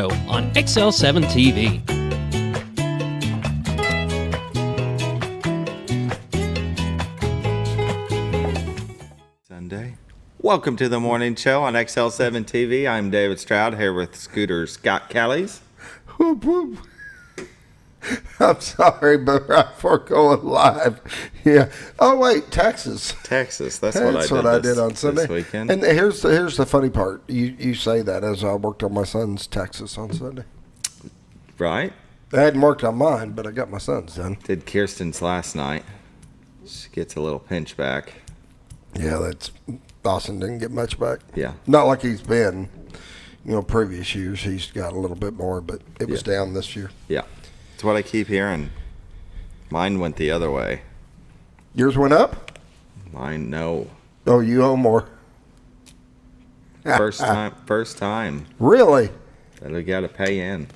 on XL7-TV. Sunday. Welcome to the morning show on XL7-TV. I'm David Stroud here with Scooter Scott Callies. Whoop, whoop. I'm sorry, but right before going live, yeah. Oh wait, Texas. That's what I did on Sunday. This weekend. And here's the funny part. You say that as I worked on my son's Texas on Sunday. Right? I hadn't worked on mine, but I got my son's done. Did Kirsten's last night. She gets a little pinch back. Yeah, that's Dawson didn't get much back. Yeah. Not like he's been, previous years. He's got a little bit more, but it was down this year. Yeah. That's what I keep hearing. Mine went the other way. Yours went up? Mine, no. Oh, you owe more. First time. Really? That I got to pay in.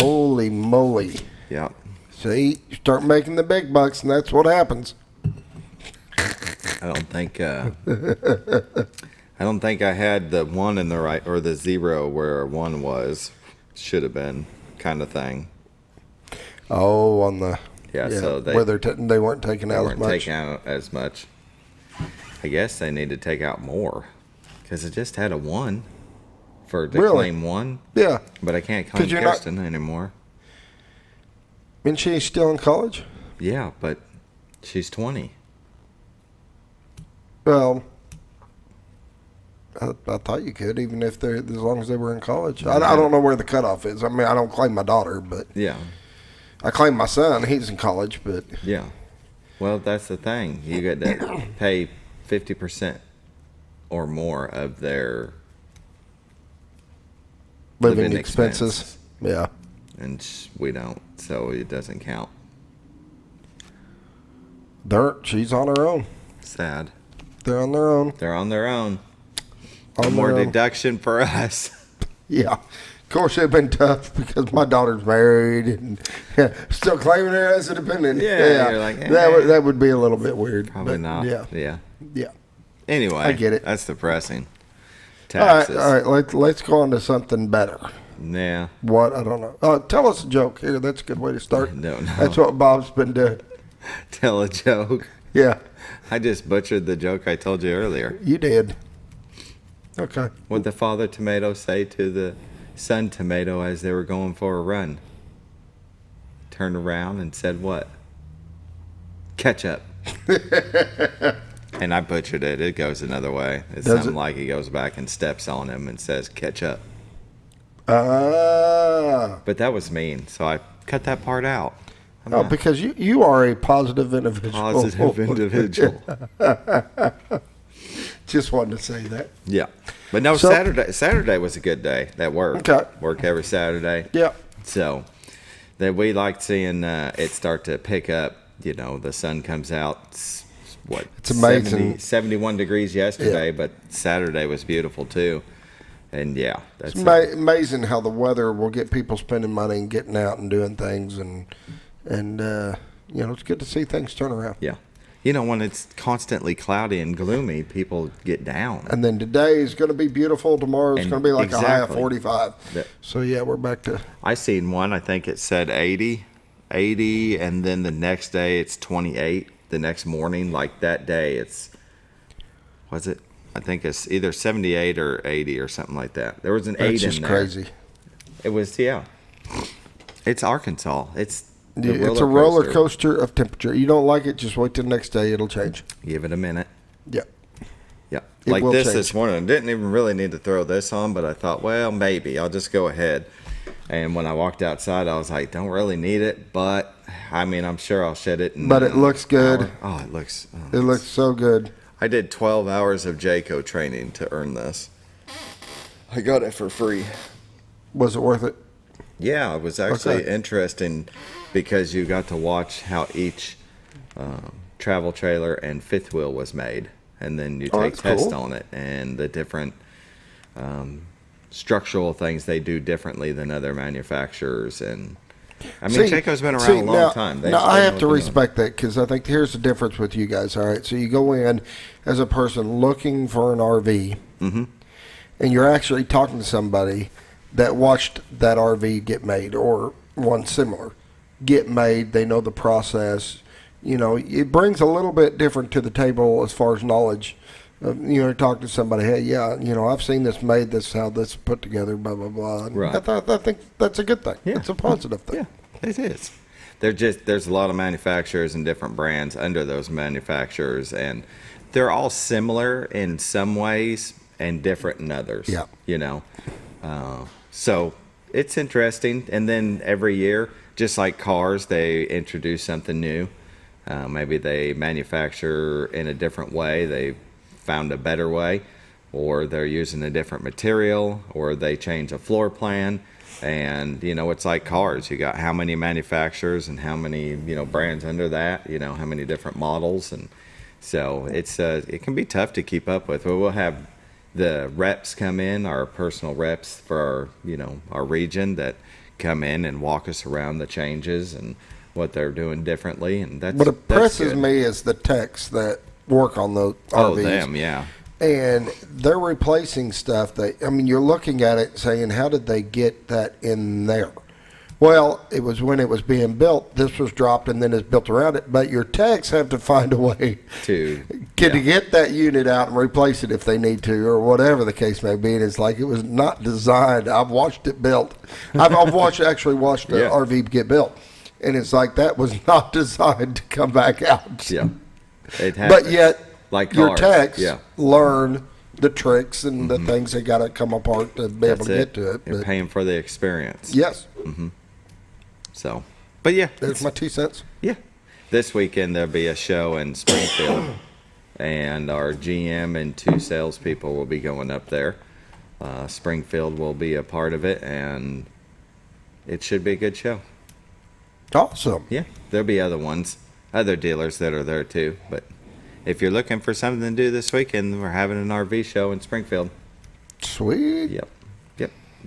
Holy moly. Yeah. See, you start making the big bucks, and that's what happens. I don't think I had the one in the right or the zero where one was. Should have been kind of thing. Oh, on the so they they weren't taking out as much. Taking out as much. I guess they need to take out more because it just had a one to claim one. Yeah, but I can't claim Kirsten anymore. Isn't she still in college? Yeah, but she's 20. Well, I thought you could, even if as long as they were in college. I don't know where the cutoff is. I mean, I don't claim my daughter, but yeah, I claim my son. He's in college, but yeah. Well, that's the thing. You get to pay 50% or more of their living expenses. Yeah, and we don't, so it doesn't count. She's on her own. Sad. They're on their own. They're on their own. No more deduction for us. Yeah. Of course, it'd been tough because my daughter's married and still claiming her as a dependent. Yeah. You're like, that would be a little bit weird. Probably not. Yeah. Anyway, I get it. That's depressing. Taxes. All right. Let's go on to something better. Yeah. What? I don't know. Tell us a joke here. That's a good way to start. No. That's what Bob's been doing. Tell a joke. Yeah. I just butchered the joke I told you earlier. You did. Okay. What'd the father tomato say to the son tomato as they were going for a run? Turned around and said what? Ketchup. And I butchered it. It goes another way. It's something like he goes back and steps on him and says ketchup. But that was mean, so I cut that part out. Because you are a positive individual. Just wanted to say that. Yeah. But no, Saturday was a good day at work. Okay. Work every Saturday. Yeah. So that we liked seeing it start to pick up. The sun comes out. It's amazing. 71 degrees yesterday, but Saturday was beautiful too. And yeah, that's amazing how the weather will get people spending money and getting out and doing things, and it's good to see things turn around. Yeah. When it's constantly cloudy and gloomy, people get down. And then today is going to be beautiful. Tomorrow is going to be like a high of 45. So, yeah, we're back to... I seen one, I think it said 80, and then the next day it's 28. The next morning, like that day, I think it's either 78 or 80 or something like that. There was an 8 in there. That's just crazy. It was, It's Arkansas. It's a roller coaster of temperature. You don't like it, just wait till the next day. It'll change. Give it a minute. Yeah. Yeah. Like this morning. I didn't even really need to throw this on, but I thought, well, maybe. I'll just go ahead. And when I walked outside, I was like, don't really need it, but, I'm sure I'll shed it. But it looks good. Oh, it looks so good. I did 12 hours of JCO training to earn this. I got it for free. Was it worth it? Yeah, it was actually interesting because you got to watch how each travel trailer and fifth wheel was made. And then you take tests on it and the different structural things they do differently than other manufacturers. And Jayco's been around a long time. Now, I have to respect that because I think here's the difference with you guys. All right, so you go in as a person looking for an RV, and you're actually talking to somebody that watched that RV get made or one similar get made. They know the process. You know, it brings a little bit different to the table as far as knowledge. You know, talk to somebody, hey, yeah, you know, I've seen this made, this how this put together, blah, blah, blah. And right. I think that's a good thing. Yeah. It's a positive thing. Yeah, it is. There's a lot of manufacturers and different brands under those manufacturers, and they're all similar in some ways and different in others. Yeah. You know, so it's interesting. And then every year, just like cars, they introduce something new. Maybe they manufacture in a different way. They found a better way, or they're using a different material, or they change a floor plan. And, you know, it's like cars. You got how many manufacturers and how many, you know, brands under that, you know, how many different models. And so it can be tough to keep up with. But we'll have the reps come in, our personal reps for our, you know, our region that come in and walk us around the changes and what they're doing differently. And that's, what impresses me is the techs that work on the RVs. Oh, them, yeah. And they're replacing stuff that, I mean, you're looking at it saying, how did they get that in there? Well, it was when it was being built, this was dropped and then it's built around it. But your techs have to find a way to get that unit out and replace it if they need to, or whatever the case may be. And it's like, it was not designed. I've watched it built. I've actually watched the RV get built. And it's like, that was not designed to come back out. Yeah. But yet, like your cars. techs learn the tricks and the things they got to come apart to be able to get to it. You're paying for the experience. Yes. So, but yeah. There's my 2 cents. Yeah. This weekend there'll be a show in Springfield, and our GM and 2 salespeople will be going up there. Springfield will be a part of it, and it should be a good show. Awesome. Yeah. There'll be other dealers that are there too, but if you're looking for something to do this weekend, we're having an RV show in Springfield. Sweet. Yep.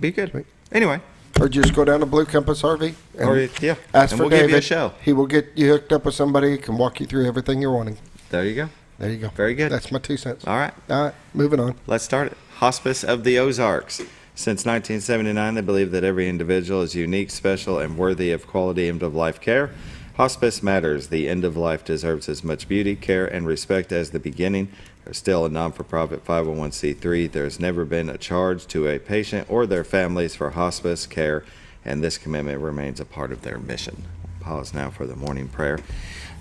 Be good. Sweet. Anyway. Or just go down to Blue Compass RV. And ask and for we'll David. Give you a show. He will get you hooked up with somebody who can walk you through everything you're wanting. There you go. There you go. Very good. That's my 2 cents. All right. Moving on. Let's start it. Hospice of the Ozarks. Since 1979, they believe that every individual is unique, special, and worthy of quality end-of-life care. Hospice matters. The end of life deserves as much beauty, care, and respect as the beginning. They're still a non-for-profit 501c3. There has never been a charge to a patient or their families for hospice care, and this commitment remains a part of their mission. Pause now for the morning prayer.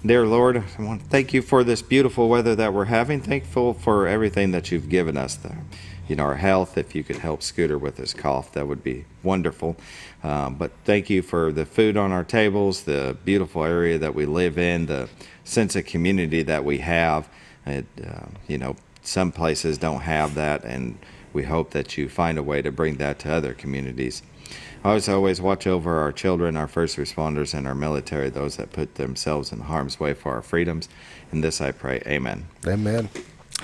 Dear Lord, I want to thank you for this beautiful weather that we're having. Thankful for everything that you've given us there. You know, our health. If you could help Scooter with his cough, that would be wonderful. But thank you for the food on our tables, the beautiful area that we live in, the sense of community that we have. You know, some places don't have that, and we hope that you find a way to bring that to other communities. Always watch over our children, our first responders, and our military, those that put themselves in harm's way for our freedoms. In this I pray, amen. Amen.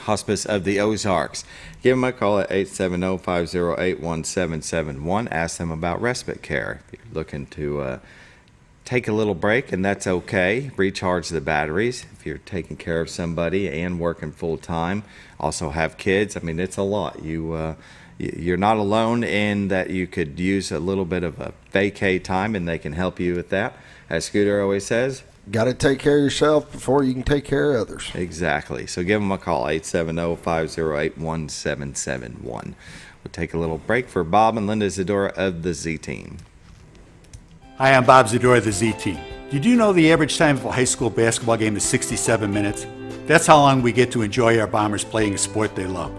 Hospice of the Ozarks. Give them a call at 870-508-1771. Ask them about respite care. If you're looking to take a little break, and that's okay. Recharge the batteries. If you're taking care of somebody and working full time, also have kids. I mean, it's a lot. You're not alone in that. You could use a little bit of a vacay time, and they can help you with that. As Scooter always says, got to take care of yourself before you can take care of others. Exactly. So give them a call, 870-508-1771. We'll take a little break for Bob and Linda Zadora of the Z-Team. Hi, I'm Bob Zadora of the Z-Team. Did you know the average time of a high school basketball game is 67 minutes? That's how long we get to enjoy our Bombers playing a sport they love.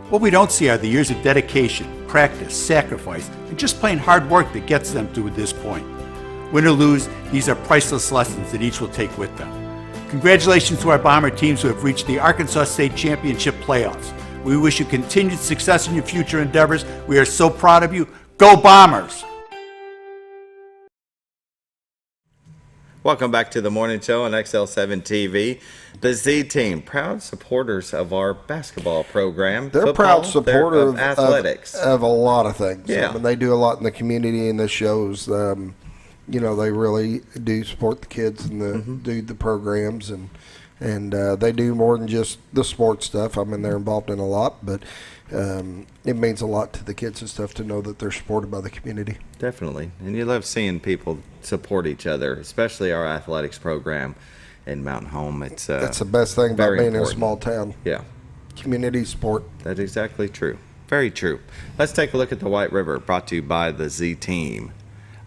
What we don't see are the years of dedication, practice, sacrifice, and just plain hard work that gets them to this point. Win or lose, these are priceless lessons that each will take with them. Congratulations to our Bomber teams who have reached the Arkansas State Championship playoffs. We wish you continued success in your future endeavors. We are so proud of you. Go Bombers! Welcome back to the morning show on XL7-TV. The Z-Team, proud supporters of our basketball program. They're football, proud supporters of athletics. Of a lot of things. Yeah. I mean, they do a lot in the community and the shows. You know, they really do support the kids and do the programs, and they do more than just the sports stuff. I mean, they're involved in a lot, but it means a lot to the kids and stuff to know that they're supported by the community. Definitely. And you love seeing people support each other, especially our athletics program in Mountain Home. That's the best thing about being important. in a small town. Yeah. Community support. That's exactly true. Very true. Let's take a look at the White River, brought to you by the Z Team.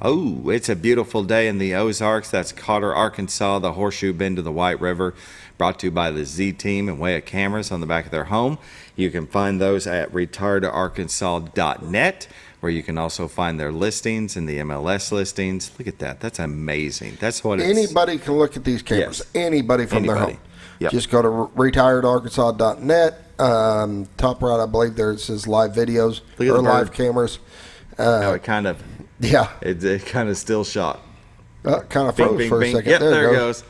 Oh, it's a beautiful day in the Ozarks. That's Carter, Arkansas, the horseshoe bend to the White River, brought to you by the Z Team and Way of Cameras on the back of their home. You can find those at retiredarkansas.net, where you can also find their listings and the MLS listings. Look at that. That's amazing. That's what anybody can look at these cameras. Yes. Anybody from their home. Yep. Just go to retiredarkansas.net. Top right, I believe there it says live videos or live cameras. It kind of, yeah, it kind of still shot. Kind of froze for a second. Yep, there it goes.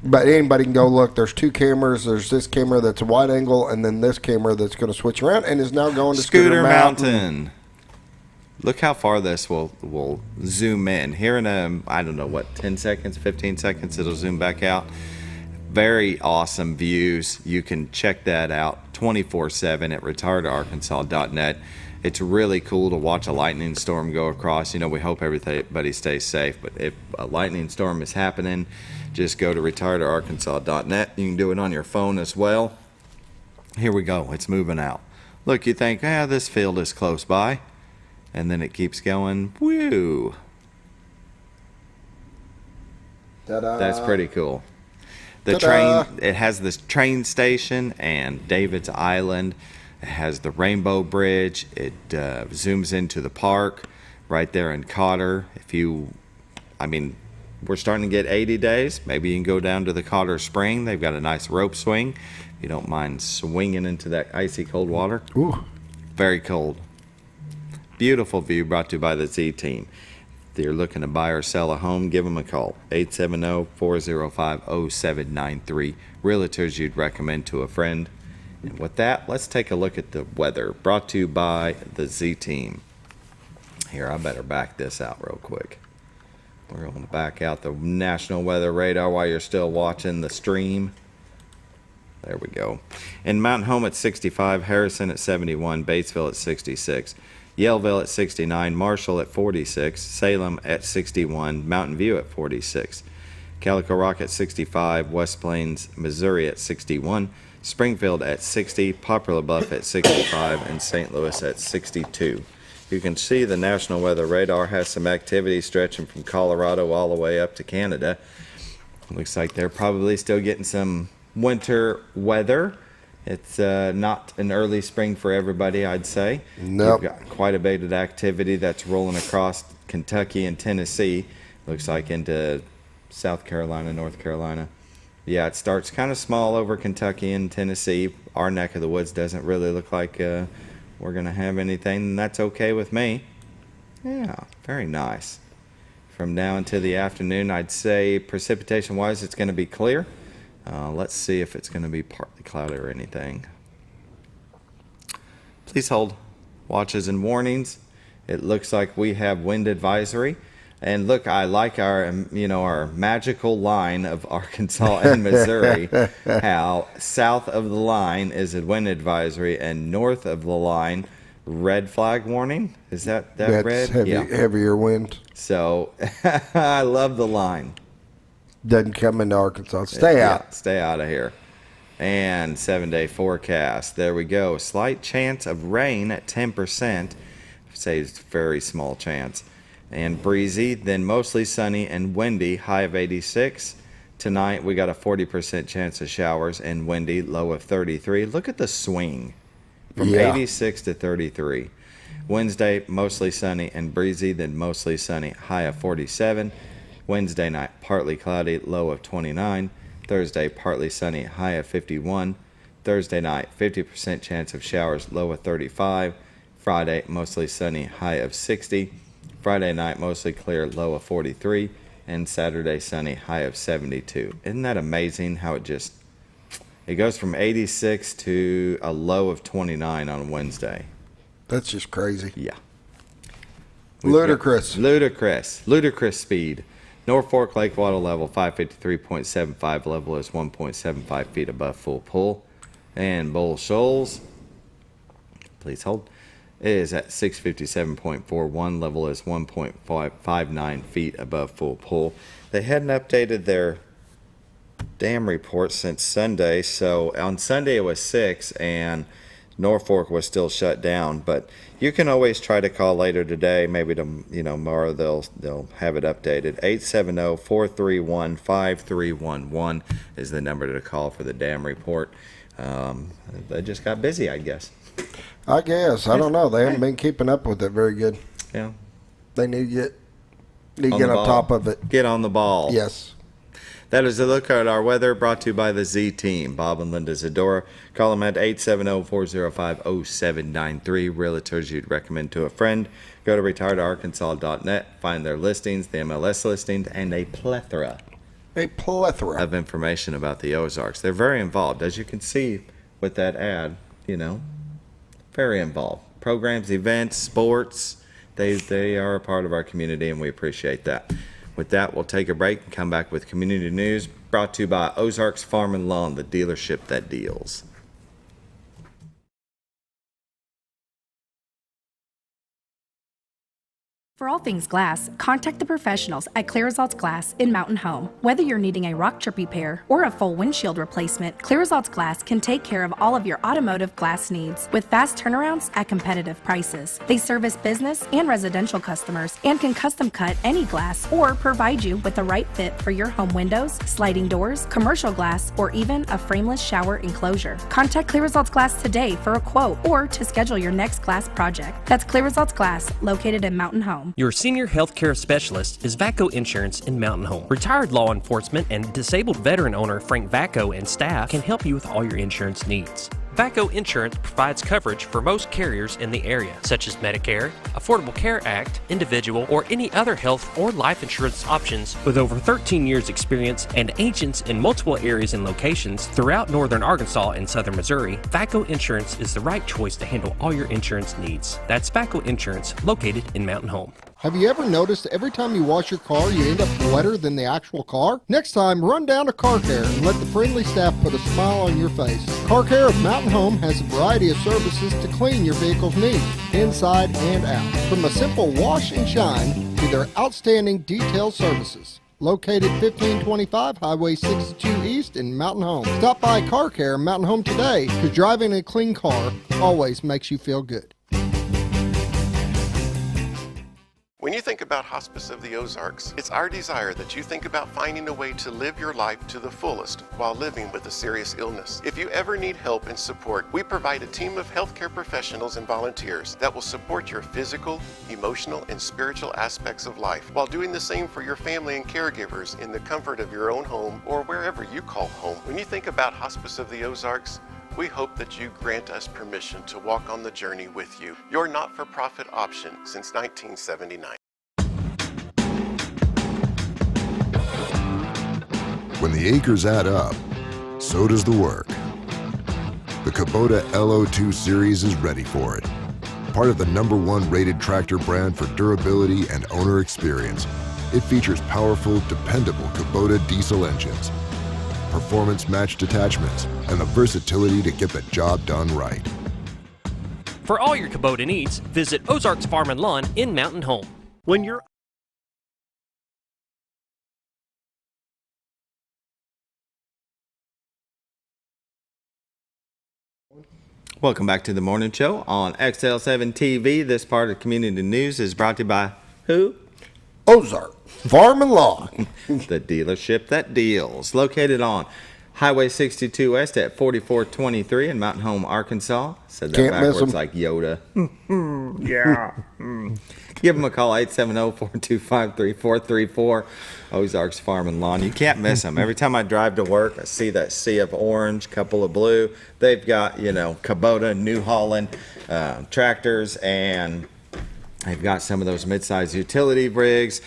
But anybody can go look. There's two cameras. There's this camera that's a wide angle, and then this camera that's going to switch around and is now going to Scooter Mountain. Look how far this will zoom in. Here in I don't know what, 10 seconds, 15 seconds, it'll zoom back out. Very awesome views. You can check that out 24/7 at retiredarkansas.net. It's really cool to watch a lightning storm go across. You know, we hope everybody stays safe, but if a lightning storm is happening, just go to retiredarkansas.net. You can do it on your phone as well. Here we go. It's moving out. Look, you think, this field is close by. And then it keeps going. Woo! Ta-da. That's pretty cool. The Ta-da. train, it has this train station and David's Island. It has the Rainbow Bridge. It zooms into the park right there in Cotter. We're starting to get 80 days. Maybe you can go down to the Cotter Spring. They've got a nice rope swing. If you don't mind swinging into that icy cold water. Ooh. Very cold. Beautiful view, brought to you by the Z Team. If you're looking to buy or sell a home, give them a call. 870-405-0793. Realtors you'd recommend to a friend. And with that, let's take a look at the weather, brought to you by the Z Team. Here, I better back this out real quick. We're going to back out the National Weather Radar while you're still watching the stream. There we go. In Mountain Home at 65, Harrison at 71, Batesville at 66, Yellville at 69, Marshall at 46, Salem at 61, Mountain View at 46, Calico Rock at 65, West Plains, Missouri at 61, Springfield at 60, Poplar Bluff at 65, and St. Louis at 62. You can see the National Weather Radar has some activity stretching from Colorado all the way up to Canada. Looks like they're probably still getting some winter weather. It's not an early spring for everybody, I'd say. Nope. You've got quite a bit of activity that's rolling across Kentucky and Tennessee. Looks like into South Carolina, North Carolina. Yeah, it starts kind of small over Kentucky and Tennessee. Our neck of the woods doesn't really look like we're going to have anything, and that's okay with me. Yeah, very nice. From now until the afternoon, I'd say precipitation-wise, it's going to be clear. Let's see if it's going to be partly cloudy or anything. Please hold. Watches and warnings. It looks like we have wind advisory. And look, I like our magical line of Arkansas and Missouri. How south of the line is a wind advisory, and north of the line, red flag warning. Is that red? Heavier wind. So I love the line. Doesn't come into Arkansas. Stay out. Yeah, stay out of here. And 7-day forecast. There we go. Slight chance of rain at 10%. Say it's very small chance. And breezy, then mostly sunny and windy, high of 86. Tonight we got a 40% chance of showers and windy, low of 33. Look at the swing from 86 to 33. Wednesday, mostly sunny and breezy, then mostly sunny, high of 47. Wednesday night, partly cloudy, low of 29. Thursday, partly sunny, high of 51. Thursday night, 50% chance of showers, low of 35. Friday, mostly sunny, high of 60. Friday night, mostly clear, low of 43. And Saturday, sunny, high of 72. Isn't that amazing how it goes from 86 to a low of 29 on Wednesday. That's just crazy. Yeah. Ludicrous speed. Norfolk Lake water level 553.75, level is 1.75 feet above full pool. And Bull Shoals, please hold, is at 657.41. Level is 1.59 feet above full pull. They hadn't updated their dam report since Sunday. So on Sunday it was 6 and Norfolk was still shut down. But you can always try to call later today. Maybe tomorrow they'll have it updated. 870-431-5311 is the number to call for the dam report. They just got busy, I guess. I guess. I don't know. They haven't been keeping up with it very good. Yeah. They need to get on top of it. Get on the ball. Yes. That is a look at our weather, brought to you by the Z Team. Bob and Linda Zadora. Call them at 870-405-0793. Realtors you'd recommend to a friend. Go to retiredarkansas.net. Find their listings, the MLS listings, and a plethora of information about the Ozarks. They're very involved. As you can see with that ad, very involved. Programs, events, sports, they are a part of our community, and we appreciate that. With that, we'll take a break and come back with community news, brought to you by Ozarks Farm and Lawn, the dealership that deals. For all things glass, contact the professionals at Clear Results Glass in Mountain Home. Whether you're needing a rock chip repair or a full windshield replacement, Clear Results Glass can take care of all of your automotive glass needs with fast turnarounds at competitive prices. They service business and residential customers and can custom cut any glass or provide you with the right fit for your home windows, sliding doors, commercial glass, or even a frameless shower enclosure. Contact Clear Results Glass today for a quote or to schedule your next glass project. That's Clear Results Glass, located in Mountain Home. Your senior health care specialist is VACO Insurance in Mountain Home. Retired law enforcement and disabled veteran owner Frank VACO and staff can help you with all your insurance needs. VACO Insurance provides coverage for most carriers in the area, such as Medicare, Affordable Care Act, individual, or any other health or life insurance options. With over 13 years experience and agents in multiple areas and locations throughout northern Arkansas and southern Missouri, VACO Insurance is the right choice to handle all your insurance needs. That's VACO Insurance, located in Mountain Home. Have you ever noticed every time you wash your car, you end up wetter than the actual car? Next time, run down to Car Care and let the friendly staff put a smile on your face. Car Care of Mountain Home has a variety of services to clean your vehicle's needs, inside and out. From a simple wash and shine to their outstanding detailed services. Located 1525 Highway 62 East in Mountain Home. Stop by Car Care Mountain Home today, because driving a clean car always makes you feel good. When you think about Hospice of the Ozarks, it's our desire that you think about finding a way to live your life to the fullest while living with a serious illness. If you ever need help and support, we provide a team of healthcare professionals and volunteers that will support your physical, emotional, and spiritual aspects of life, while doing the same for your family and caregivers in the comfort of your own home or wherever you call home. When you think about Hospice of the Ozarks, we hope that you grant us permission to walk on the journey with you. Your not-for-profit option since 1979. When the acres add up, so does the work. The Kubota LO2 series is ready for it. Part of the #1 rated tractor brand for durability and owner experience, it features powerful, dependable Kubota diesel engines, performance-matched attachments, and the versatility to get the job done right. For all your Kubota needs, visit Ozarks Farm and Lawn in Mountain Home. When you're Welcome back to the morning show on XL7-TV. This part of community news is brought to you by who? Ozark Farm and Lawn. The dealership that deals. Located on Highway 62 West at 4423 in Mountain Home, Arkansas. Said that Can't miss backwards 'em. like Yoda. Yeah. Give them a call, 870-425-3434. Ozarks Farm and Lawn. You can't miss them. Every time I drive to work, I see that sea of orange, couple of blue. They've got, Kubota, New Holland tractors, and they've got some of those mid-sized utility rigs.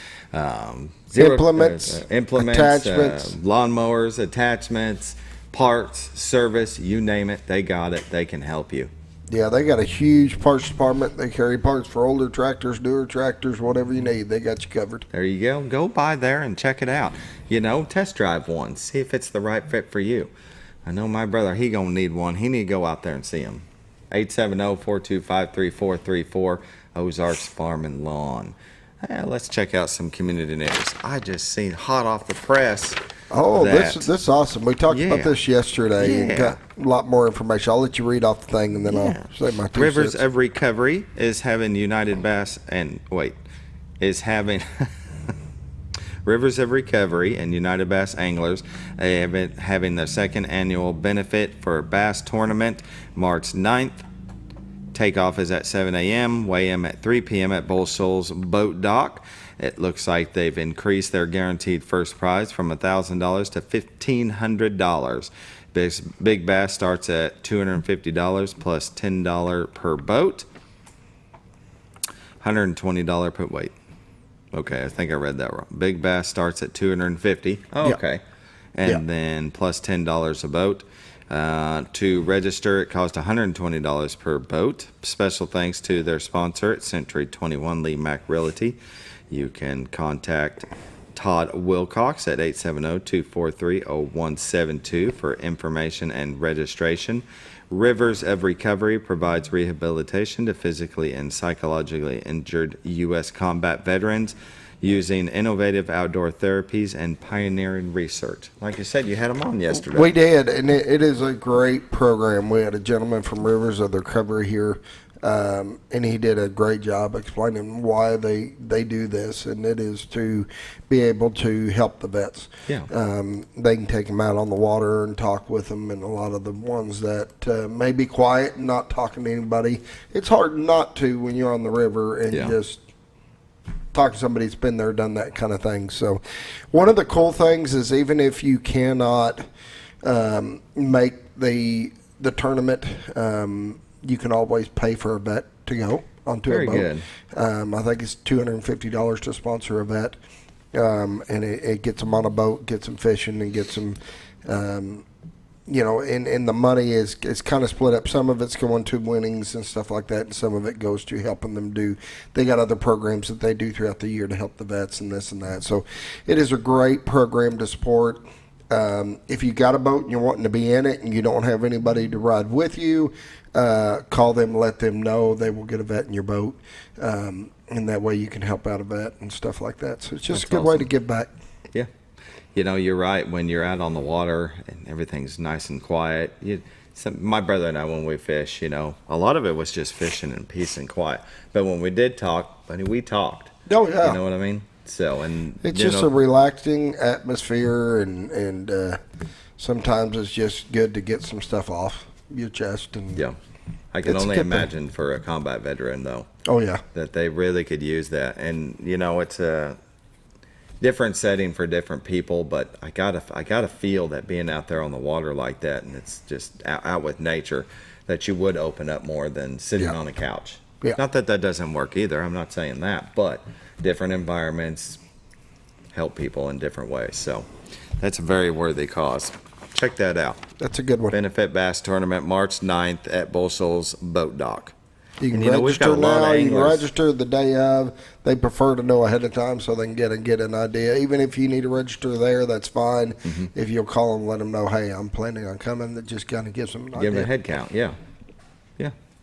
Implements, attachments, lawnmowers, attachments, parts, service, you name it, they got it. They can help you. Yeah, they got a huge parts department. They carry parts for older tractors, newer tractors, whatever you need. They got you covered. There you go. Go by there and check it out. Test drive one. See if it's the right fit for you. I know my brother, he gonna need one. He need to go out there and see him. 870-425-3434, Ozarks Farm and Lawn. Let's check out some community news. I just seen hot off the press. Oh, this is awesome. We talked about this yesterday and got a lot more information. I'll let you read off the thing and then I'll say my 2 Rivers cents. of Recovery is having Rivers of Recovery and United Bass Anglers have been having their second annual benefit for bass tournament March 9th. Takeoff is at 7 a.m., weigh-in at 3 p.m. at Bull Shoals Boat Dock. It looks like they've increased their guaranteed first prize from $1,000 to $1,500. Big bass starts at $250 plus $10 per boat. $120 per weight. Okay, I think I read that wrong. Big bass starts at $250. Oh, okay. And then plus $10 a boat. To register, it costs $120 per boat. Special thanks to their sponsor at Century 21 Lee Mack Realty. You can contact Todd Wilcox at 870-243-0172 for information and registration. Rivers of Recovery provides rehabilitation to physically and psychologically injured U.S. combat veterans using innovative outdoor therapies and pioneering research. Like you said, you had them on yesterday. We did, and it is a great program. We had a gentleman from Rivers of Recovery here, and he did a great job explaining why they do this, and it is to be able to help the vets. Yeah. They can take them out on the water and talk with them, and a lot of the ones that may be quiet and not talking to anybody, it's hard not to when you're on the river and just talk to somebody that's been there, done that kind of thing. So one of the cool things is even if you cannot make the tournament, you can always pay for a vet to go onto a boat. Very good. I think it's $250 to sponsor a vet, and it gets them on a boat, gets them fishing, and gets them, and the money is kind of split up. Some of it's going to winnings and stuff like that, and some of it goes to helping them do. They got other programs that they do throughout the year to help the vets and this and that. So it is a great program to support. If you got a boat and you're wanting to be in it and you don't have anybody to ride with you, call them, let them know. They will get a vet in your boat, and that way you can help out a vet and stuff like that. So it's just a good way to give back. Yeah. You're right. When you're out on the water and everything's nice and quiet, my brother and I, when we fish, a lot of it was just fishing in peace and quiet. But when we did talk, we talked. Oh, yeah. You know what I mean? So, and it's just a relaxing atmosphere, and sometimes it's just good to get some stuff off your chest. And I can only imagine for a combat veteran, though. Oh, yeah. That they really could use that. And, it's a different setting for different people, but I gotta feel that being out there on the water like that, and it's just out with nature, that you would open up more than sitting on a couch. Yeah. Not that doesn't work either. I'm not saying that, but different environments help people in different ways. So that's a very worthy cause. Check that out. That's a good one. Benefit Bass Tournament, March 9th at Bull Shoals Boat Dock. You can register now. You can register the day of. They prefer to know ahead of time so they can get an idea. Even if you need to register there, that's fine. Mm-hmm. If you'll call them, let them know, hey, I'm planning on coming. That just kind of gives them an idea. Give them a head count. Yeah.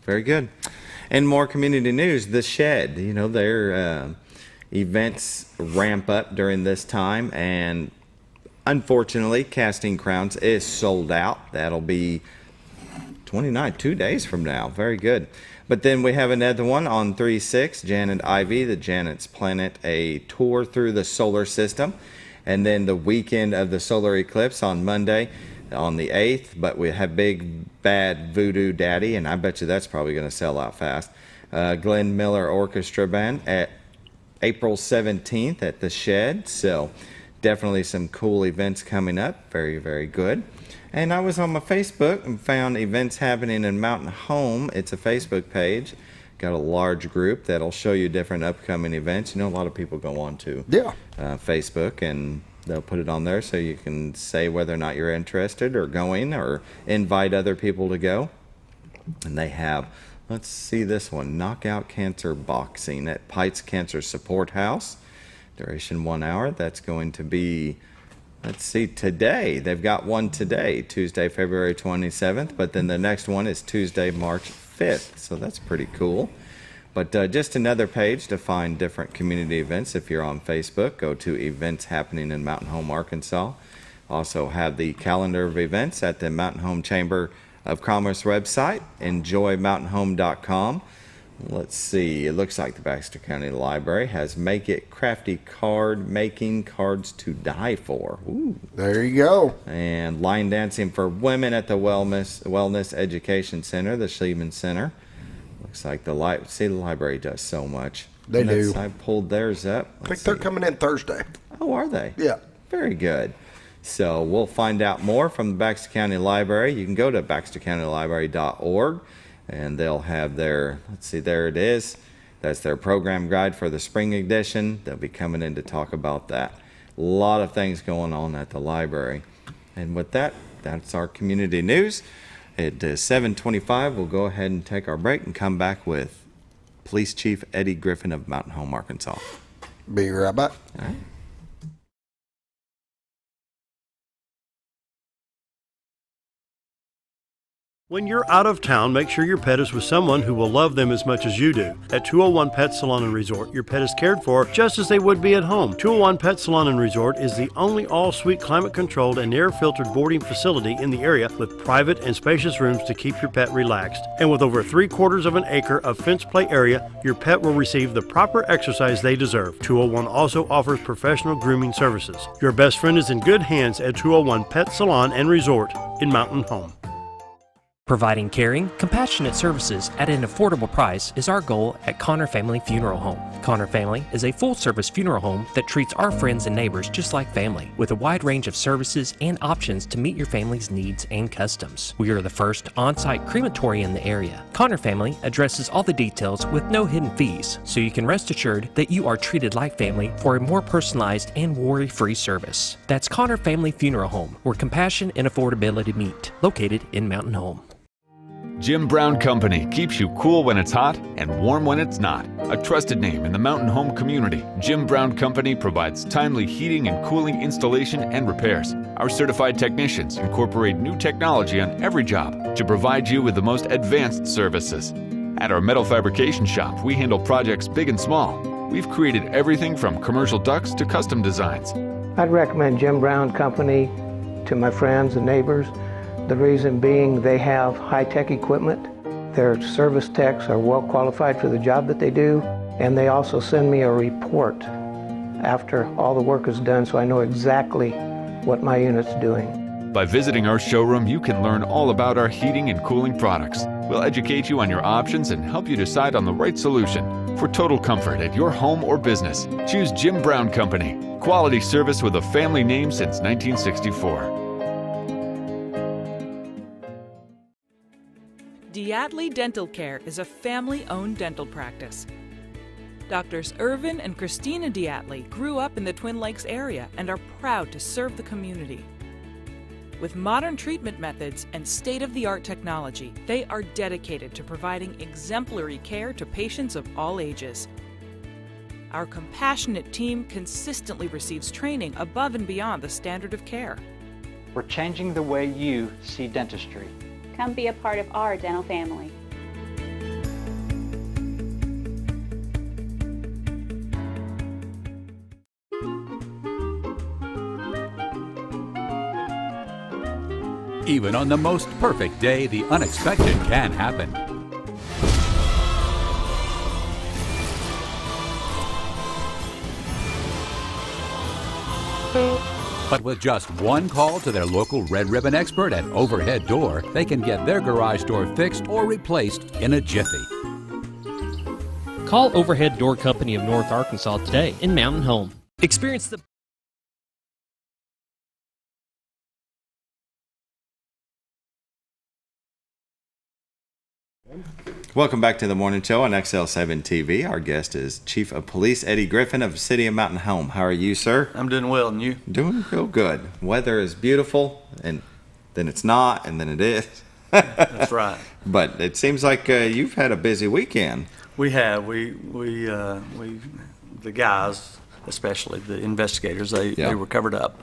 Very good. And more community news. The Shed. Their events ramp up during this time, and unfortunately, Casting Crowns is sold out. That'll be 29, 2 days from now. Very good. But then we have another one on 3/6, Janet Ivy, the Janet's Planet, a tour through the solar system. And then the weekend of the solar eclipse on Monday on the 8th. But we have Big Bad Voodoo Daddy, and I bet you that's probably going to sell out fast. Glenn Miller Orchestra Band at April 17th at the Shed. So definitely some cool events coming up. Very, very good. And I was on my Facebook and found events happening in Mountain Home. It's a Facebook page. Got a large group that'll show you different upcoming events. A lot of people go on to Facebook, and they'll put it on there so you can say whether or not you're interested or going, or invite other people to go. And they have, let's see this one, Knockout Cancer Boxing at Pites Cancer Support House. Duration 1 hour. That's going to be, let's see, today. They've got one today, Tuesday, February 27th, but then the next one is Tuesday, March 5th, so that's pretty cool. But just another page to find different community events. If you're on Facebook, go to Events Happening in Mountain Home, Arkansas. Also have the calendar of events at the Mountain Home Chamber of Commerce website, enjoymountainhome.com. Let's see, it looks like the Baxter County Library has Make It Crafty card making cards to die for. Ooh. There you go. And line dancing for women at the Wellness Education Center, the Schliemann Center. Looks like the library does so much. They do. I pulled theirs up. I think they're coming in Thursday. Oh, are they? Yeah. Very good. So we'll find out more from the Baxter County Library. You can go to baxtercountylibrary.org and they'll have their, let's see, there it is. That's their program guide for the spring edition. They'll be coming in to talk about that. A lot of things going on at the library. And with that, that's our community news. It is 7:25. We'll go ahead and take our break and come back with Police Chief Eddie Griffin of Mountain Home, Arkansas. Be right back. All right. When you're out of town, make sure your pet is with someone who will love them as much as you do. At 201 Pet Salon and Resort, your pet is cared for just as they would be at home. 201 Pet Salon and Resort is the only all-suite climate-controlled and air-filtered boarding facility in the area with private and spacious rooms to keep your pet relaxed. And with over 3/4 of an acre of fenced play area, your pet will receive the proper exercise they deserve. 201 also offers professional grooming services. Your best friend is in good hands at 201 Pet Salon and Resort in Mountain Home. Providing caring, compassionate services at an affordable price is our goal at Connor Family Funeral Home. Connor Family is a full-service funeral home that treats our friends and neighbors just like family, with a wide range of services and options to meet your family's needs and customs. We are the first on-site crematory in the area. Connor Family addresses all the details with no hidden fees, so you can rest assured that you are treated like family for a more personalized and worry-free service. That's Connor Family Funeral Home, where compassion and affordability meet, located in Mountain Home. Jim Brown Company keeps you cool when it's hot and warm when it's not. A trusted name in the Mountain Home community, Jim Brown Company provides timely heating and cooling installation and repairs. Our certified technicians incorporate new technology on every job to provide you with the most advanced services. At our metal fabrication shop, we handle projects big and small. We've created everything from commercial ducts to custom designs. I'd recommend Jim Brown Company to my friends and neighbors. The reason being they have high-tech equipment, their service techs are well qualified for the job that they do, and they also send me a report after all the work is done so I know exactly what my unit's doing. By visiting our showroom, you can learn all about our heating and cooling products. We'll educate you on your options and help you decide on the right solution. For total comfort at your home or business, choose Jim Brown Company. Quality service with a family name since 1964. Diatley Dental Care is a family-owned dental practice. Doctors Irvin and Christina Diatley grew up in the Twin Lakes area and are proud to serve the community. With modern treatment methods and state-of-the-art technology, they are dedicated to providing exemplary care to patients of all ages. Our compassionate team consistently receives training above and beyond the standard of care. We're changing the way you see dentistry. Come be a part of our dental family. Even on the most perfect day, the unexpected can happen. But with just one call to their local Red Ribbon expert at Overhead Door, they can get their garage door fixed or replaced in a jiffy. Call Overhead Door Company of North Arkansas today in Mountain Home. Experience the Welcome back to the morning show on XL7-TV. Our guest is Chief of Police Eddie Griffin of the City of Mountain Home. How are you, sir? I'm doing well, and you? Doing real good. Weather is beautiful, and then it's not, and then it is. That's right. But it seems like you've had a busy weekend. We have. We the guys, especially the investigators, they were covered up.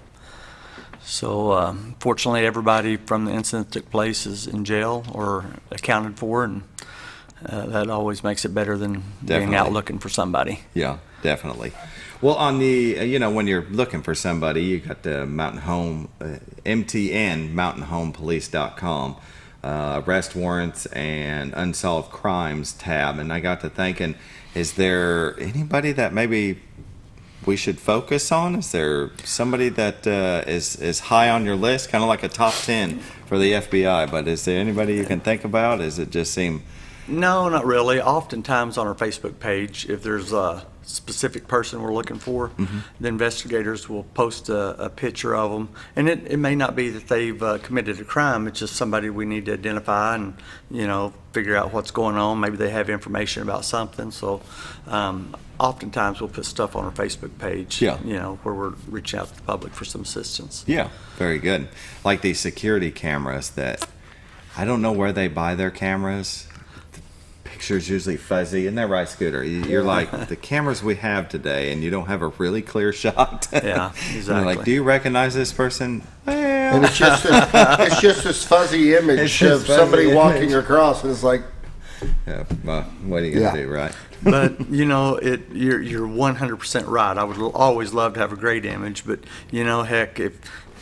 So fortunately, everybody from the incident that took place is in jail or accounted for, and that always makes it better than being out looking for somebody. Yeah, definitely. Well, on the, when you're looking for somebody, you got the Mountain Home, MTN, mountainhomepolice.com, arrest warrants and unsolved crimes tab. And I got to thinking, is there anybody that maybe we should focus on? Is there somebody that is high on your list, kind of like a top 10 for the FBI? But is there anybody you can think about? Does it just seem... No, not really. Oftentimes on our Facebook page, if there's a specific person we're looking for, the investigators will post a picture of them. And it may not be that they've committed a crime. It's just somebody we need to identify and, figure out what's going on. Maybe they have information about something. So oftentimes we'll put stuff on our Facebook page, where we're reaching out to the public for some assistance. Yeah, very good. Like these security cameras that, I don't know where they buy their cameras. Picture's usually fuzzy. Isn't that right, Scooter? You're like, the cameras we have today, and you don't have a really clear shot. Yeah, exactly. You're like, do you recognize this person? Well, and it's just this fuzzy image of somebody walking across, and it's like, yeah, well, what are you gonna do, right? But you're 100% right. I would always love to have a great image, but heck,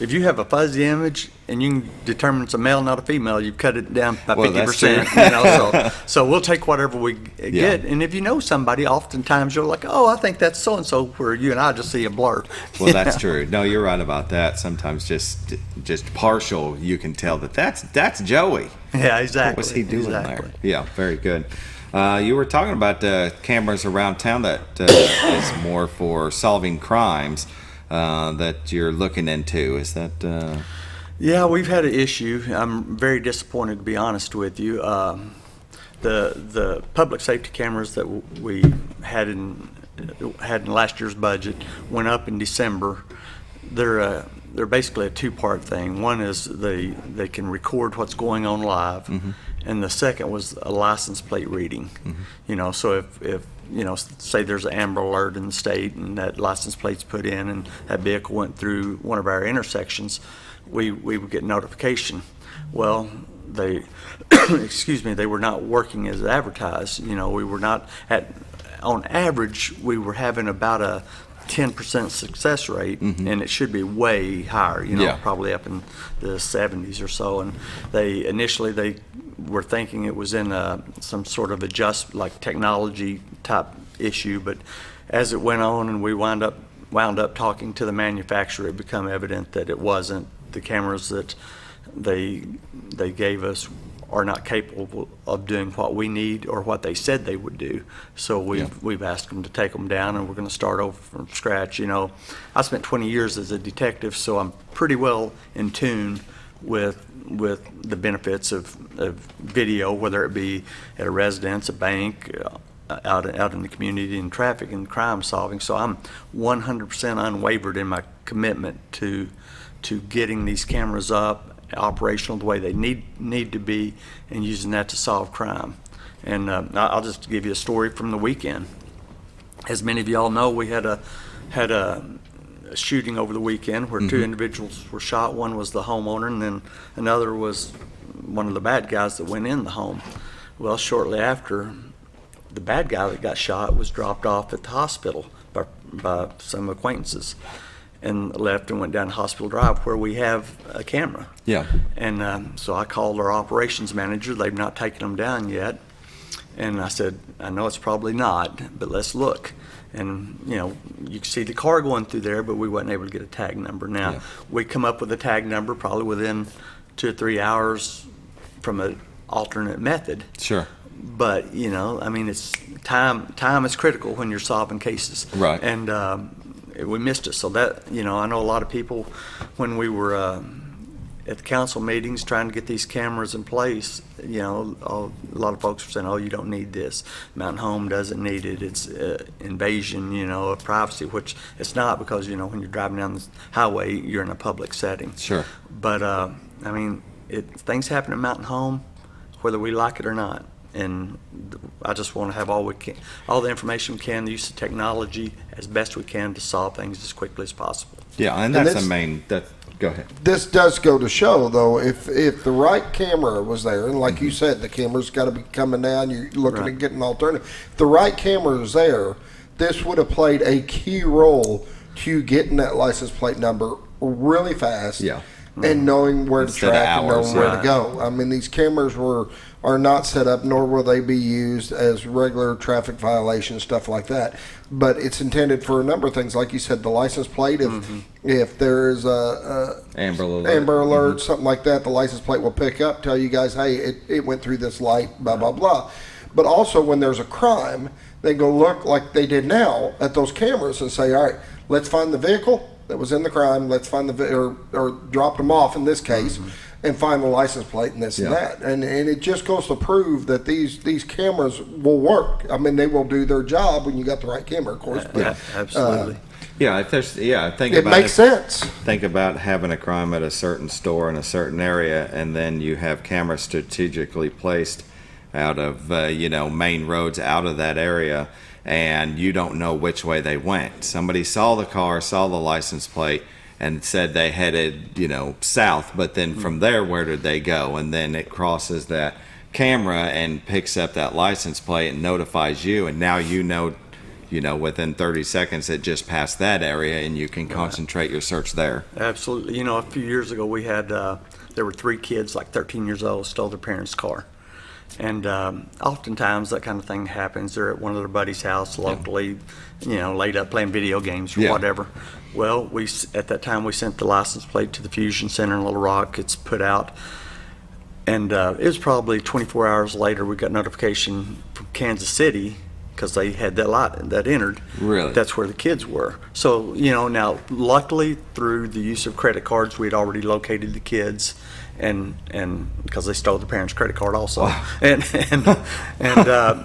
if you have a fuzzy image and you can determine it's a male, not a female, you've cut it down by 50%. So we'll take whatever we get. And if you know somebody, oftentimes you're like, oh, I think that's so and so, where you and I just see a blur. Well, that's true. No, you're right about that. Sometimes just partial, you can tell that's Joey. Yeah, exactly. What was he doing there? Yeah, very good. You were talking about cameras around town that is more for solving crimes. That you're looking into. Is that Yeah, we've had an issue. I'm very disappointed, to be honest with you. The public safety cameras that we had in last year's budget went up in December. They're basically a two-part thing. One is they can record what's going on live, and the second was a license plate reading. So if say there's an Amber Alert in the state and that license plate's put in and that vehicle went through one of our intersections, we would get notification. Well, they they were not working as advertised. We were not on average, we were having about a 10% success rate, and it should be way higher, probably up in the 70s or so. And they were thinking it was in some sort of like technology type issue, but as it went on and we wound up talking to the manufacturer, it became evident that it wasn't. The cameras that they gave us are not capable of doing what we need or what they said they would do. So we've asked them to take them down, and we're going to start over from scratch. I spent 20 years as a detective, so I'm pretty well in tune with the benefits of video, whether it be at a residence, a bank, out in the community, in traffic and crime solving. So I'm 100% unwavered in my commitment to getting these cameras up, operational the way they need to be, and using that to solve crime. And I'll just give you a story from the weekend. As many of y'all know, we had a shooting over the weekend where two individuals were shot. One was the homeowner, and then another was one of the bad guys that went in the home. Well, shortly after, the bad guy that got shot was dropped off at the hospital by some acquaintances, and left and went down Hospital Drive where we have a camera. Yeah. And so I called our operations manager. They've not taken them down yet. And I said, I know it's probably not, but let's look. And, you can see the car going through there, but we wasn't able to get a tag number. Now, we come up with a tag number probably within 2 or 3 hours from an alternate method. Sure. But, it's time is critical when you're solving cases. Right. And we missed it. So that, I know a lot of people, when we were at the council meetings trying to get these cameras in place, a lot of folks were saying, oh, you don't need this. Mountain Home doesn't need it. It's invasion, of privacy, which it's not, because, when you're driving down the highway, you're in a public setting. Sure. But, things happen at Mountain Home, whether we like it or not. And I just want to have all the information we can, the use of technology as best we can to solve things as quickly as possible. Yeah, and that's the main. Go ahead. This does go to show, though, if the right camera was there, and like you said, the camera's got to be coming down, you're looking at getting an alternative. If the right camera is there, this would have played a key role to getting that license plate number really fast. Yeah. And knowing where to Instead of track and hours, knowing where to go. I mean, these cameras are not set up, nor will they be used as regular traffic violations, stuff like that. But it's intended for a number of things, like you said, the license plate. If there is a Amber Alert, Alert, something like that, the license plate will pick up, tell you guys, hey, it went through this light, blah blah blah. But also, when there's a crime, they go look like they did now at those cameras and say, all right, let's find the vehicle that was in the crime. Let's find or dropped them off in this case, and find the license plate and this and that. And it just goes to prove that these cameras will work. I mean, they will do their job when you got the right camera, of course. But, absolutely. It makes sense. Think about having a crime at a certain store in a certain area, and then you have cameras strategically placed out of main roads out of that area, and you don't know which way they went. Somebody saw the car, saw the license plate, and said they headed, south, but then from there, where did they go? And then it crosses that camera and picks up that license plate and notifies you, and now within 30 seconds it just passed that area, and you can concentrate your search there. Absolutely. A few years ago we had, there were 3 kids, like 13 years old, stole their parents' car. And oftentimes that kind of thing happens. They're at one of their buddies' house locally, laid up playing video games or whatever. Well, at that time we sent the license plate to the Fusion Center in Little Rock. It's put out, and it was probably 24 hours later we got notification from Kansas City, because they had that entered. Really? That's where the kids were. So, now luckily through the use of credit cards, we'd already located the kids, and because they stole their parents' credit card also, and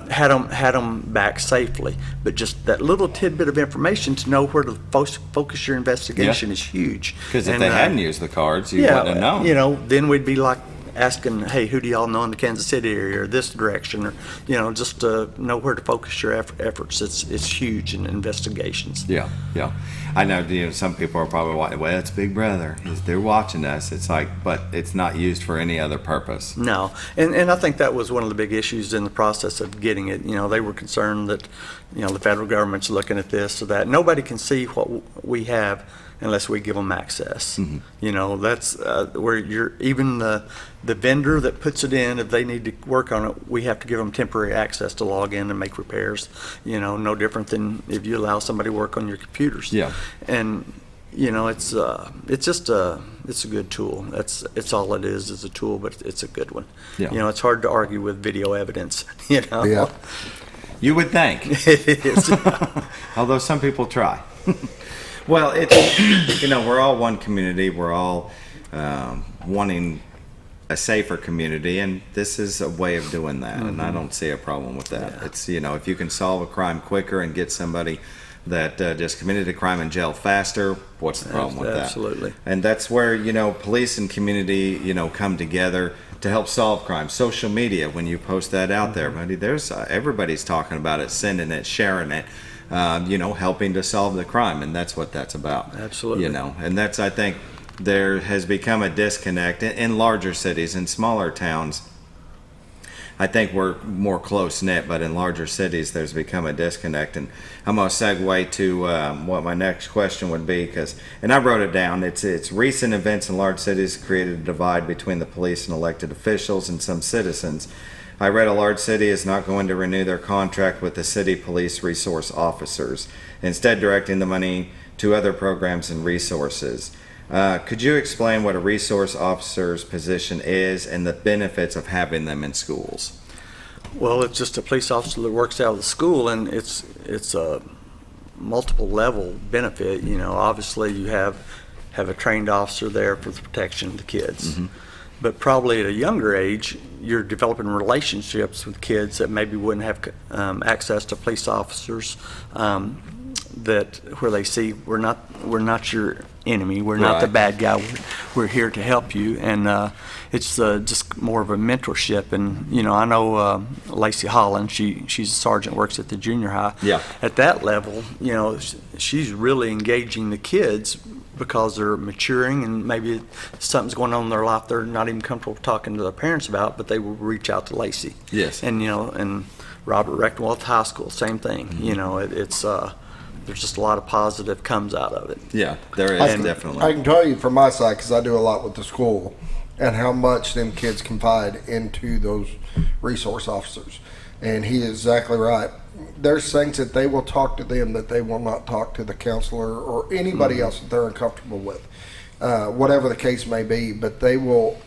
had them back safely. But just that little tidbit of information to know where to focus your investigation is huge. Because if they hadn't used the cards, you wouldn't have known. Then we'd be like asking, hey, who do y'all know in the Kansas City area or this direction, or just to know where to focus your efforts. It's huge in investigations. Yeah. I know, some people are probably watching, well, it's Big Brother. They're watching us. It's like, but it's not used for any other purpose. No, and I think that was one of the big issues in the process of getting it. They were concerned that, the federal government's looking at this or that. Nobody can see what we have unless we give them access. That's where even the vendor that puts it in, if they need to work on it, we have to give them temporary access to log in and make repairs. No different than if you allow somebody to work on your computers. Yeah. And it's just it's a good tool. It's all it is a tool, but it's a good one. Yeah. It's hard to argue with video evidence. Yeah. You would think. It is. Although some people try. Well, it's we're all one community. We're all wanting a safer community, and this is a way of doing that. And I don't see a problem with that. Yeah. It's if you can solve a crime quicker and get somebody that just committed a crime in jail faster, what's the problem with that? Absolutely. And that's where police and community come together to help solve crime. Social media, when you post that out there, buddy, there's everybody's talking about it, sending it, sharing it. Helping to solve the crime, and that's what that's about. Absolutely. And that's, I think, there has become a disconnect in larger cities. In smaller towns, I think we're more close-knit, but in larger cities, there's become a disconnect. And I'm going to segue to what my next question would be, and I wrote it down. It's recent events in large cities created a divide between the police and elected officials and some citizens. I read a large city is not going to renew their contract with the city police resource officers, instead directing the money to other programs and resources. Could you explain what a resource officer's position is and the benefits of having them in schools? Well, it's just a police officer that works out of the school, and it's a multiple level benefit. Obviously you have a trained officer there for the protection of the kids. Mm-hmm. But probably at a younger age, you're developing relationships with kids that maybe wouldn't have access to police officers. Where they see we're not your enemy, we're not the bad guy. We're here to help you, and it's just more of a mentorship. And I know Lacey Holland. She's a sergeant, works at the junior high. Yeah. At that level, she's really engaging the kids because they're maturing and maybe something's going on in their life they're not even comfortable talking to their parents about, but they will reach out to Lacey. Yes. And, and Robert Rectenwald High School, same thing. It's there's just a lot of positive comes out of it. Yeah, there is definitely. I can tell you from my side, because I do a lot with the school, and how much them kids confide into those resource officers. And he is exactly right. There's things that they will talk to them that they will not talk to the counselor or anybody else that they're uncomfortable with, whatever the case may be. But they will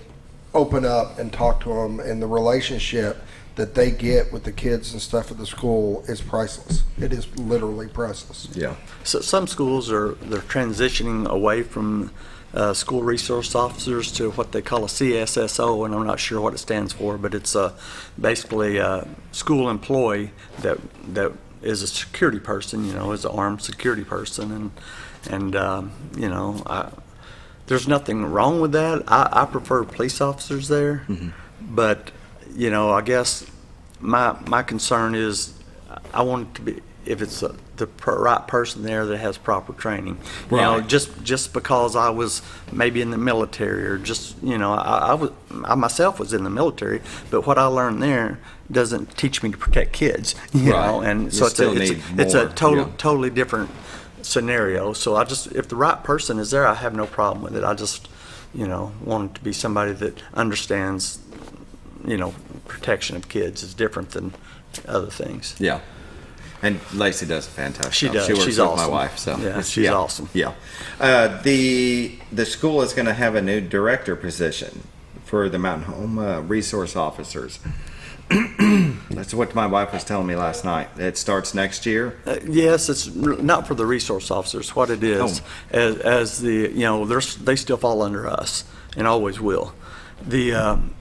open up and talk to them, and the relationship that they get with the kids and stuff at the school is priceless. It is literally priceless. Yeah. So some schools they're transitioning away from school resource officers to what they call a CSSO, and I'm not sure what it stands for, but it's basically a school employee that is a security person, is an armed security person, and there's nothing wrong with that. I prefer police officers there, but I guess my concern is I want it to be, if it's the right person there that has proper training. Right. Just because I was maybe in the military, or just I myself was in the military, but what I learned there doesn't teach me to protect kids. You know, and so it's a totally different scenario. So if the right person is there, I have no problem with it. I just want it to be somebody that understands protection of kids is different than other things. Yeah. And Lacey does a fantastic job. She works she's with awesome. my wife. So yeah, she's awesome. Yeah. The school is going to have a new director position for the Mountain Home resource officers. That's what my wife was telling me last night. It starts next year. Yes, it's not for the resource officers. What it is, as the they still fall under us and always will.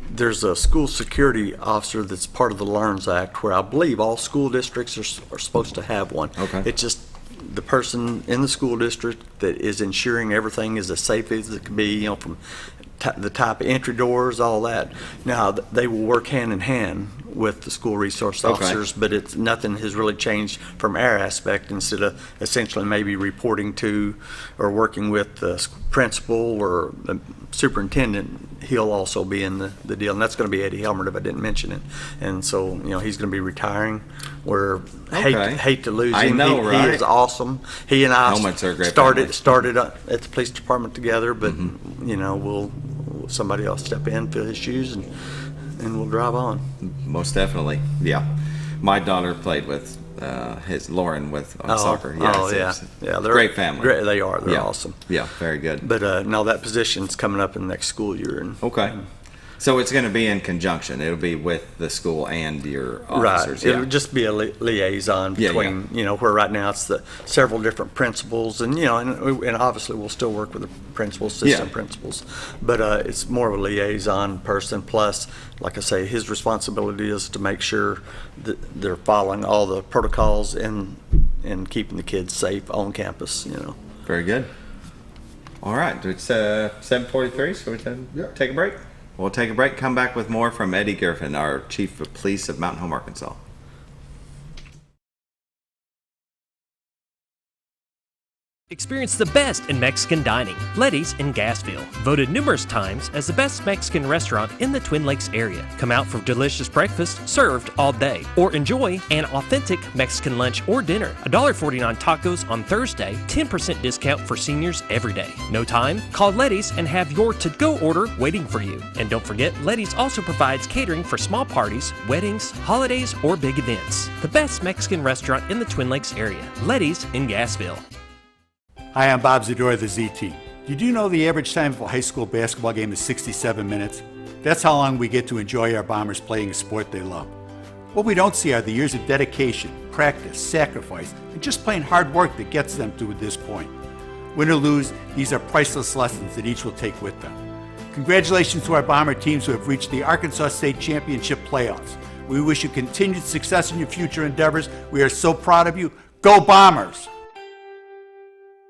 There's a school security officer that's part of the LEARNS Act, where I believe all school districts are supposed to have one. Okay. It's just the person in the school district that is ensuring everything is as safe as it can be, from the type of entry doors, all that. Now, they will work hand in hand with the school resource officers, but nothing has really changed from our aspect. Instead of essentially maybe reporting to or working with the principal or the superintendent, he'll also be in the deal, and that's going to be Eddie Helmert, if I didn't mention it. And so, he's going to be retiring. We're hate to lose him. I know, right? He is awesome. He and I Helmets are great started at the police department together, but somebody else step in, fill his shoes, and we'll drive on. Most definitely, yeah. My daughter played with Lauren on soccer. Yeah, they're great family. Great, they are. They're awesome. Yeah, very good. But no, that position's coming up in the next school year. So it's going to be in conjunction. It'll be with the school and your officers. Right. It'll just be a liaison between, where right now it's the several different principals, and and obviously we'll still work with the principals, assistant principals, but it's more of a liaison person. Plus, like I say, his responsibility is to make sure that they're following all the protocols and keeping the kids safe on campus. Very good. All right, it's 7:43. So we take a break. We'll take a break, come back with more from Eddie Griffin, our Chief of Police of Mountain Home, Arkansas. Experience the best in Mexican dining. Letty's in Gassville, voted numerous times as the best Mexican restaurant in the Twin Lakes area. Come out for delicious breakfast served all day, or enjoy an authentic Mexican lunch or dinner. $1.49 tacos on Thursday, 10% discount for seniors every day. No time? Call Letty's and have your to-go order waiting for you. And don't forget, Letty's also provides catering for small parties, weddings, holidays, or big events. The best Mexican restaurant in the Twin Lakes area. Letty's in Gassville. Hi, I'm Bob Zadora of the Z-Team. Did you know the average time of a high school basketball game is 67 minutes? That's how long we get to enjoy our Bombers playing a sport they love. What we don't see are the years of dedication, practice, sacrifice, and just plain hard work that gets them to this point. Win or lose, these are priceless lessons that each will take with them. Congratulations to our Bomber teams who have reached the Arkansas State Championship playoffs. We wish you continued success in your future endeavors. We are so proud of you. Go Bombers!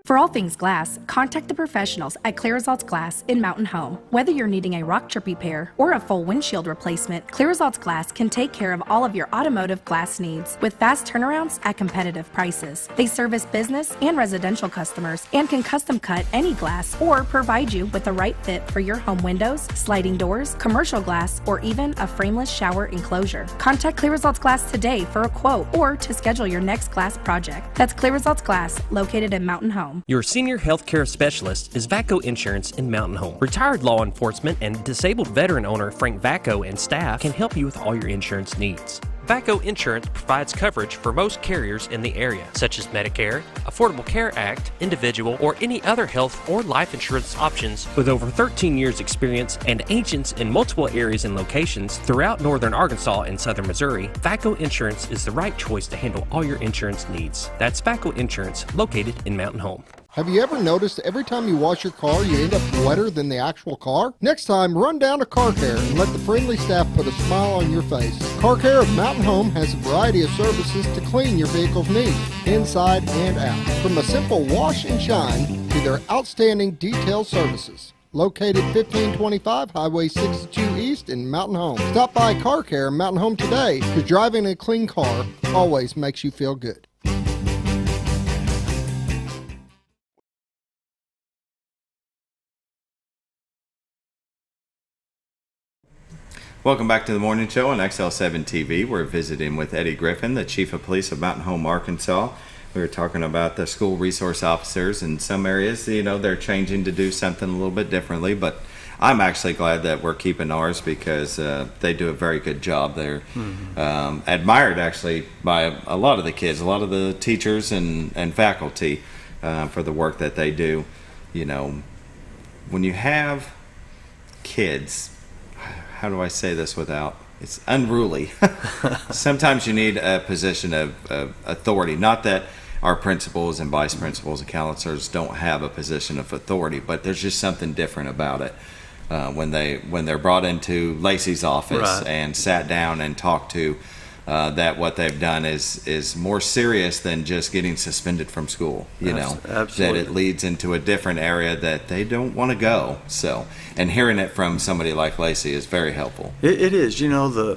For all things glass, contact the professionals at Clear Results Glass in Mountain Home. Whether you're needing a rock chip repair or a full windshield replacement, Clear Results Glass can take care of all of your automotive glass needs with fast turnarounds at competitive prices. They service business and residential customers and can custom cut any glass or provide you with the right fit for your home windows, sliding doors, commercial glass, or even a frameless shower enclosure. Contact Clear Results Glass today for a quote or to schedule your next glass project. That's Clear Results Glass, located in Mountain Home. Your senior health care specialist is VACO Insurance in Mountain Home. Retired law enforcement and disabled veteran owner Frank VACO and staff can help you with all your insurance needs. VACO Insurance provides coverage for most carriers in the area, such as Medicare, Affordable Care Act, individual, or any other health or life insurance options. With over 13 years experience and agents in multiple areas and locations throughout northern Arkansas and southern Missouri, VACO Insurance is the right choice to handle all your insurance needs. That's VACO Insurance, located in Mountain Home. Have you ever noticed every time you wash your car, you end up wetter than the actual car? Next time, run down to Car Care and let the friendly staff put a smile on your face. Car Care of Mountain Home has a variety of services to clean your vehicle's needs, inside and out. From a simple wash and shine to their outstanding detailed services. Located 1525 Highway 62 East in Mountain Home. Stop by Car Care Mountain Home today, because driving a clean car always makes you feel good. Welcome back to the morning show on XL7-TV. We're visiting with Eddie Griffin, the Chief of Police of Mountain Home, Arkansas. We were talking about the school resource officers. In some areas, they're changing to do something a little bit differently, but I'm actually glad that we're keeping ours because they do a very good job. They're admired, actually, by a lot of the kids, a lot of the teachers and faculty for the work that they do. When you have kids, how do I say this without, it's unruly. Sometimes you need a position of authority. Not that our principals and vice principals and counselors don't have a position of authority, but there's just something different about it. When they're brought into Lacey's office and sat down and talked to, that what they've done is more serious than just getting suspended from school. Absolutely. That it leads into a different area that they don't want to go. So, and hearing it from somebody like Lacey is very helpful. It is, not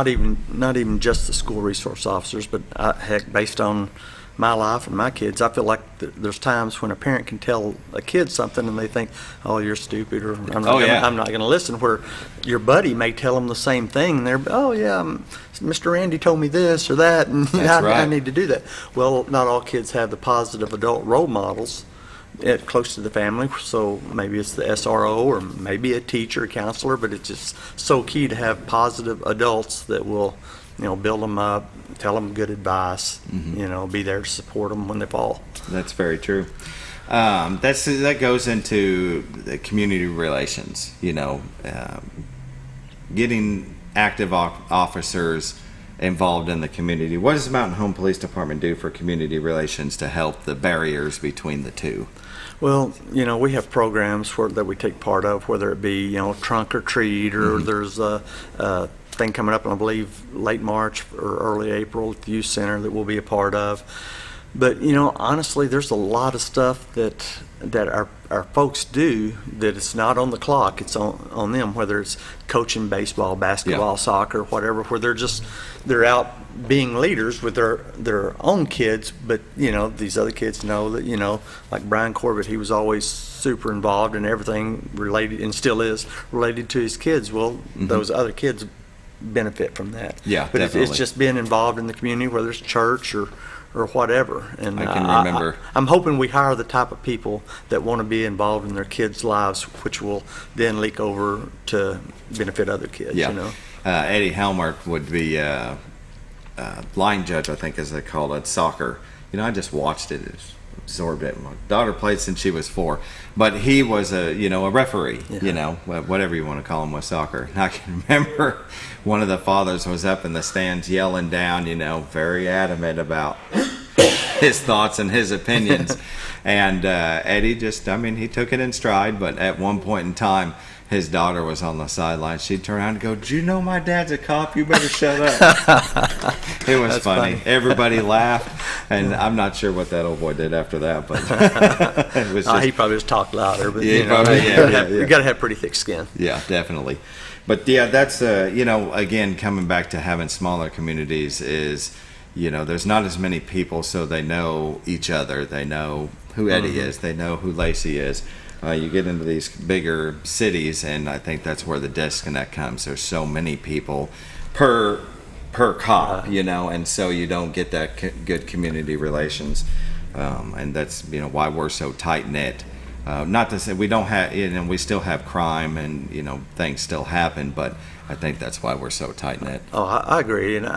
even just the school resource officers, but heck, based on my life and my kids, I feel like there's times when a parent can tell a kid something and they think, "Oh, you're stupid," or "I'm not going to listen." Where your buddy may tell them the same thing, and they're, "Oh yeah, Mr. Randy told me this or that, and I need to do that." Well, not all kids have the positive adult role models close to the family, so maybe it's the SRO or maybe a teacher, a counselor, but it's just so key to have positive adults that will build them up, tell them good advice, be there to support them when they fall. That's very true. That goes into the community relations, getting active officers involved in the community. What does the Mountain Home Police Department do for community relations to help the barriers between the two? Well, we have programs that we take part of, whether it be, trunk or treat, or there's a thing coming up, and I believe late March or early April at the youth center that we'll be a part of. But honestly, there's a lot of stuff that our folks do that it's not on the clock, it's on them, whether it's coaching baseball, basketball, soccer, whatever, where they're out being leaders with their own kids, but these other kids know that, like Brian Corbett, he was always super involved in everything related, and still is related to his kids. Well, those other kids benefit from that. Yeah, but definitely. it's just being involved in the community, whether it's church or whatever. And I can remember. I'm hoping we hire the type of people that want to be involved in their kids' lives, which will then leak over to benefit other kids. Yeah. Eddie Helmer would be line judge, I think, as they call it, soccer. I just watched it. Absorbed it. My daughter played since she was 4, but he was a referee, whatever you want to call him with soccer. And I can remember one of the fathers was up in the stands yelling down, very adamant about his thoughts and his opinions. And Eddie he took it in stride, but at one point in time, his daughter was on the sideline, she'd turn around and go, "Do you know my dad's a cop? You better shut up." It was funny. Everybody laughed, and I'm not sure what that old boy did after that, but it was just, he probably just talked louder. But you got to have pretty thick skin. Yeah, definitely. But yeah, that's again, coming back to having smaller communities is, there's not as many people, so they know each other. They know who Eddie is. They know who Lacey is. You get into these bigger cities, and I think that's where the disconnect comes. There's so many people per cop, and so you don't get that good community relations, and that's why we're so tight knit. Not to say we don't have, we still have crime, and things still happen, but I think that's why we're so tight knit. Oh, I agree, and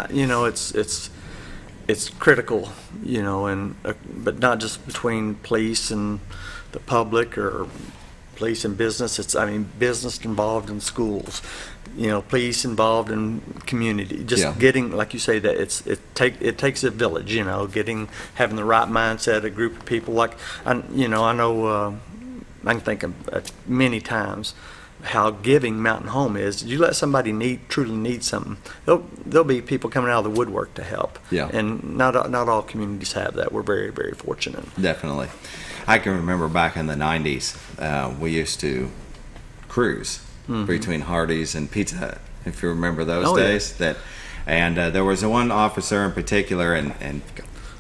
it's critical, and but not just between police and the public or police and business. Business involved in schools, police involved in community. Just getting, like you say, that it takes a village. Having the right mindset, a group of people. Like I know I can think of many times how giving Mountain Home is. You let somebody truly need something, there'll be people coming out of the woodwork to help. Yeah. And not all communities have that. We're very, very fortunate. Definitely. I can remember back in the 90s, we used to cruise between Hardee's and Pizza Hut, if you remember those days. Yeah. And there was one officer in particular, and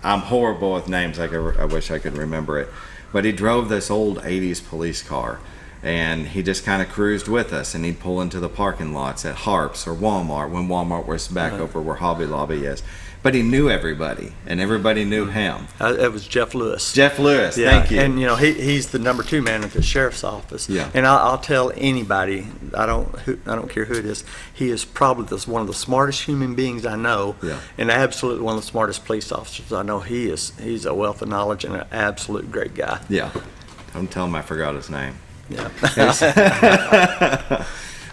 I'm horrible with names. I wish I could remember it. But he drove this old 80s police car, and he just kind of cruised with us, and he'd pull into the parking lots at Harps or Walmart when Walmart was back over where Hobby Lobby is. But he knew everybody, and everybody knew him. It was Jeff Lewis. Jeff Lewis, thank you. And he's the number 2 man at the sheriff's office. Yeah. And I'll tell anybody, I don't care who it is, he is probably one of the smartest human beings I know, and absolutely one of the smartest police officers I know. He's a wealth of knowledge and an absolute great guy. Yeah. Don't tell him I forgot his name. Yeah.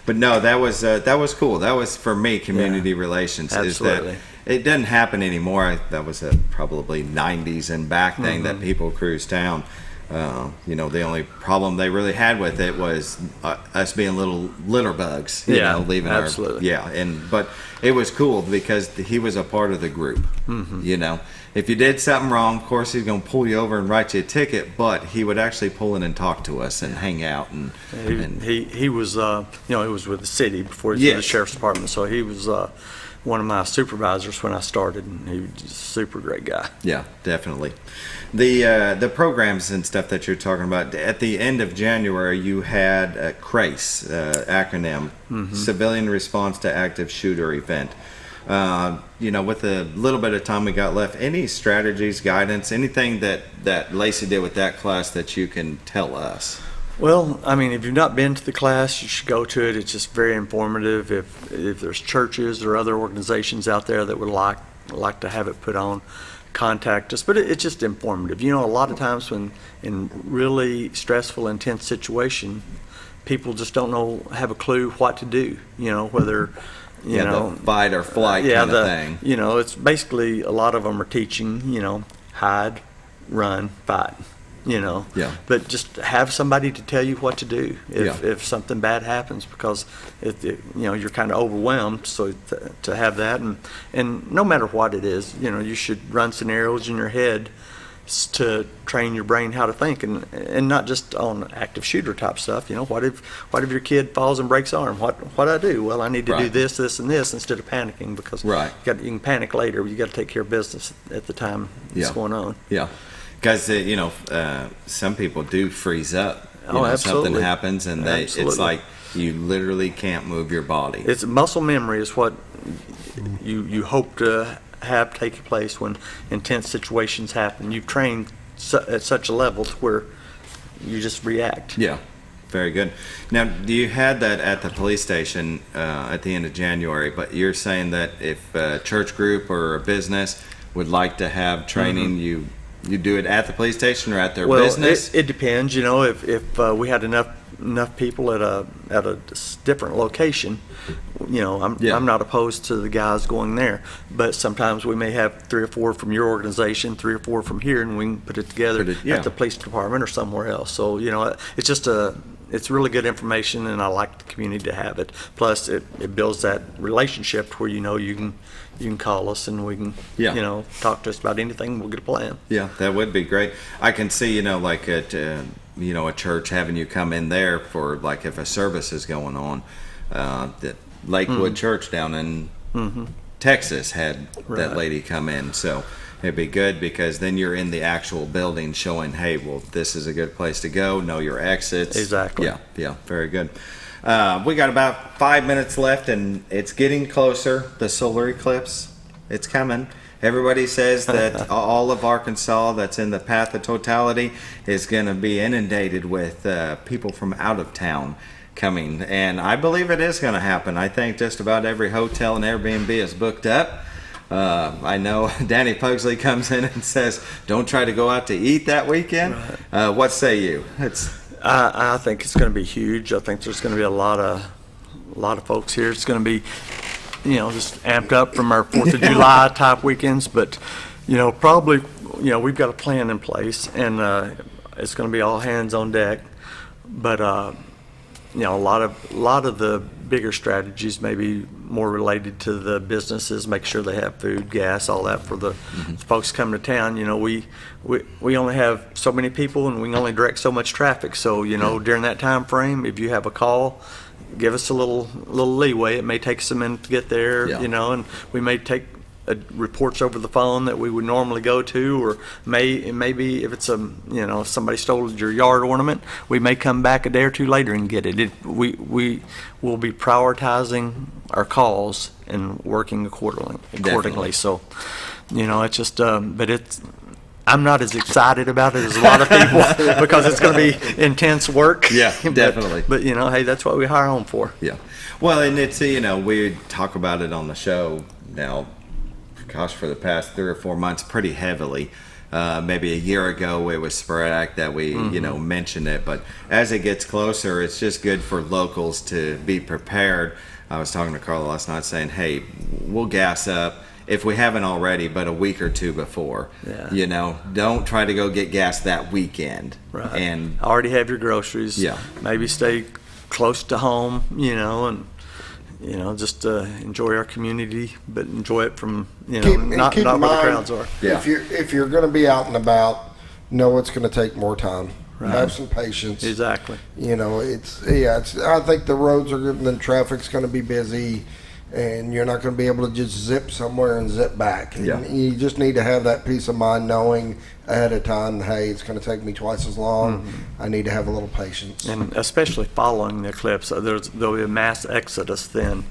But no, that was cool. That was, for me, community relations. Absolutely. Is that it doesn't happen anymore. That was a probably 90s and back thing that people cruised town. The only problem they really had with it was us being little litter bugs. Leaving absolutely. But it was cool because he was a part of the group. If you did something wrong, of course he's going to pull you over and write you a ticket, but he would actually pull in and talk to us and hang out. And he was he was with the city before he was with the sheriff's department, so he was one of my supervisors when I started, and he was just a super great guy. Yeah, definitely. The programs and stuff that you're talking about, at the end of January you had CRACE, acronym, Civilian Response to Active Shooter Event. With the little bit of time we got left, any strategies, guidance, anything that Lacey did with that class that you can tell us? Well, if you've not been to the class, you should go to it. It's just very informative. If there's churches or other organizations out there that would like to have it put on, contact us. But it's just informative. A lot of times when in really stressful, intense situation, people just don't have a clue what to do. Whether the fight or flight kind of thing. It's basically, a lot of them are teaching, hide, run, fight. But just have somebody to tell you what to do if something bad happens, because you're kind of overwhelmed. So to have that, and no matter what it is, you should run scenarios in your head to train your brain how to think, and not just on active shooter type stuff. What if your kid falls and breaks arm? What I do? Well, I need to do this, and this, instead of panicking, because you can panic later. You got to take care of business at the time it's going on. Yeah. Because some people do freeze up. Something happens, and it's like you literally can't move your body. It's muscle memory is what you hope to have take place when intense situations happen. You've trained at such a level to where you just react. Yeah, very good. Now, you had that at the police station at the end of January, but you're saying that if a church group or a business would like to have training, you do it at the police station or at their business? It depends. If we had enough people at a different location, I'm not opposed to the guys going there. But sometimes we may have 3 or 4 from your organization, 3 or 4 from here, and we can put it together at the police department or somewhere else. So it's just it's really good information, and I like the community to have it. Plus, it builds that relationship where you can call us and we can talk to us about anything. We'll get a plan. Yeah, that would be great. I can see like at a church having you come in there for like if a service is going on. That Lakewood Church down in Texas had that lady come in, so it'd be good because then you're in the actual building showing, hey, well, this is a good place to go, know your exits. Exactly. Yeah, very good. We got about 5 minutes left, and it's getting closer. The solar eclipse, it's coming. Everybody says that all of Arkansas that's in the path of totality is going to be inundated with people from out of town coming, and I believe it is going to happen. I think just about every hotel and Airbnb is booked up. I know Danny Pugsley comes in and says, don't try to go out to eat that weekend. Right. What say you? I think it's going to be huge. I think there's going to be a lot of folks here. It's going to be, just amped up from our 4th of July type weekends, but, probably, we've got a plan in place, and it's going to be all hands on deck, but, a lot of the bigger strategies may be more related to the businesses, make sure they have food, gas, all that for the folks coming to town. We only have so many people, and we can only direct so much traffic. So, during that time frame, if you have a call, give us a little leeway. It may take us a minute to get there, and we may take reports over the phone that we would normally go to, or maybe if it's if somebody stole your yard ornament, we may come back a day or two later and get it. We will be prioritizing our calls and working accordingly. Definitely. So, it's just, but I'm not as excited about it as a lot of people because it's going to be intense work. Yeah, definitely. But hey, that's what we hire on for. Yeah. Well, and it's we talk about it on the show now. Gosh, for the past 3 or 4 months, pretty heavily. Maybe a year ago, it was sporadic that we, mentioned it. But as it gets closer, it's just good for locals to be prepared. I was talking to Carla last night saying, hey, we'll gas up if we haven't already, but a week or two before. Yeah. Don't try to go get gas that weekend. Right. And already have your groceries. Yeah. Maybe stay close to home, and just enjoy our community, but enjoy it from not where the crowds are. Yeah. If you're going to be out and about, know it's going to take more time. Right. Have some patience. Exactly. I think the roads are good, and then traffic's going to be busy, and you're not going to be able to just zip somewhere and zip back. And you just need to have that peace of mind, knowing ahead of time, hey, it's going to take me twice as long. I need to have a little patience. And especially following the eclipse, there'll be a mass exodus then.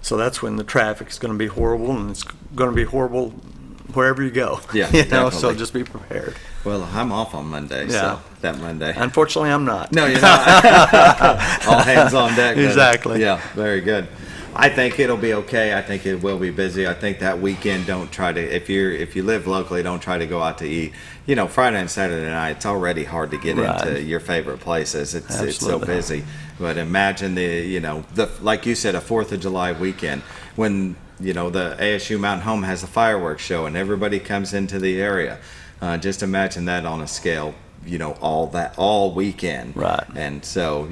So that's when the traffic is going to be horrible, and it's going to be horrible wherever you go. Yeah, so just be prepared. Well, I'm off on Monday, so that Monday. Unfortunately, I'm not. No, you're not. All hands on deck. Exactly. Yeah, very good. I think it'll be okay. I think it will be busy. I think that weekend, don't try to, if you live locally, don't try to go out to eat. Friday and Saturday night, it's already hard to get into your favorite places. It's so busy. But imagine the like you said, a 4th of July weekend when the ASU Mountain Home has a fireworks show and everybody comes into the area. Just imagine that on a scale, all weekend. Right. And so,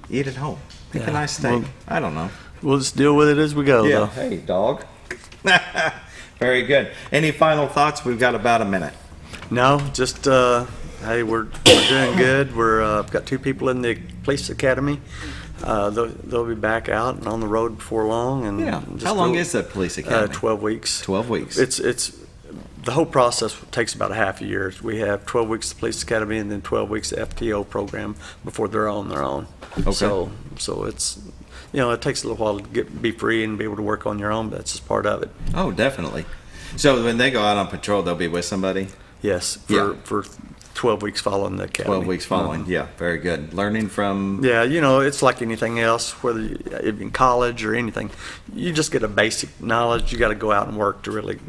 eat at home. Pick a nice steak. I don't know. We'll just deal with it as we go, though. Hey, dog. Very good. Any final thoughts? We've got about a minute. No, just, hey, we're doing good. We've got 2 people in the police academy. They'll be back out and on the road before long. And how long is that police academy? 12 weeks. 12 weeks. It's the whole process takes about a half a year. We have 12 weeks at the police academy and then 12 weeks at FTO program before they're on their own. Okay. So it's, it takes a little while to be free and be able to work on your own, but that's just part of it. Oh, definitely. So when they go out on patrol, they'll be with somebody? Yes, for 12 weeks following the academy. 12 weeks following, very good. Learning from... Yeah, it's like anything else, whether in college or anything. You just get a basic knowledge. You got to go out and work to really,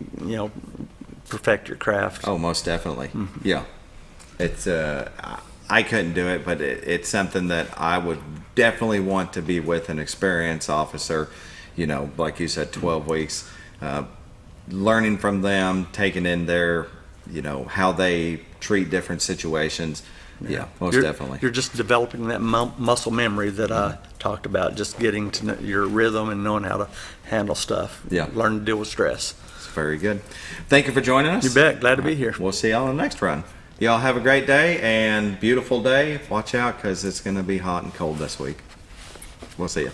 perfect your craft. Oh, most definitely. Yeah. It's... I couldn't do it, but it's something that I would definitely want to be with an experienced officer, like you said, 12 weeks, learning from them, taking in their how they treat different situations. Yeah, most definitely. You're just developing that muscle memory that I talked about, just getting to know your rhythm and knowing how to handle stuff. Yeah. Learn to deal with stress. It's very good. Thank you for joining us. You bet. Glad to be here. We'll see y'all on the next run. Y'all have a great day and beautiful day. Watch out because it's going to be hot and cold this week. We'll see you.